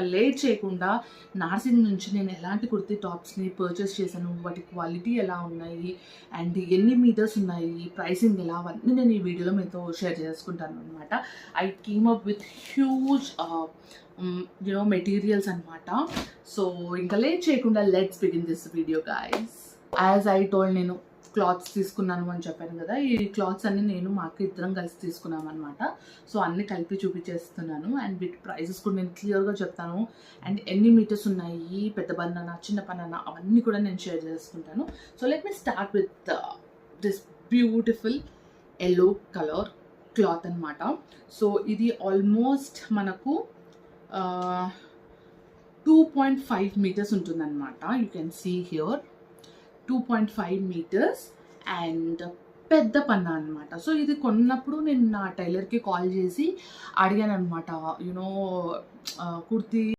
Late చేయకుండా నార్సింగ్ నుంచి నేను ఎలాంటి కుర్తీ టాప్స్ని పర్చేస్ చేశాను, వాటి క్వాలిటీ ఎలా ఉన్నాయి అండ్ ఎన్ని మీటర్స్ ఉన్నాయి, ప్రైసింగ్ ఎలా, అవన్నీ నేను ఈ వీడియోలో మీతో షేర్ చేసుకుంటాను అనమాట. I came up with huge materials అనమాట. సో ఇంకా లేట్ చేయకుండా let's begin this video guys. As I told, నేను క్లాత్స్ తీసుకున్నాను అని చెప్పాను కదా. ఈ క్లాత్స్ అన్ని నేను మా అక్క ఇద్దరం కలిసి తీసుకున్నాం అనమాట. సో అన్నీ కలిపి చూపించేస్తున్నాను అండ్ వీటి ప్రైజెస్ కూడా నేను క్లియర్గా చెప్తాను అండ్ ఎన్ని మీటర్స్ ఉన్నాయి, పెద్ద బనానా, చిన్న బనానా, అవన్నీ కూడా నేను షేర్ చేసుకుంటాను. So let me start with this beautiful yellow colour cloth అనమాట. సో ఇది ఆల్మోస్ట్ మనకు 2.5 meters ఉంటుందన్నమాట. You can see here 2.5 meters and పెద్ద పన్నా అనమాట. సో ఇది కొన్నప్పుడు నేను నా టైలర్కి కాల్ చేసి అడిగాను అనమాట, కుర్తీ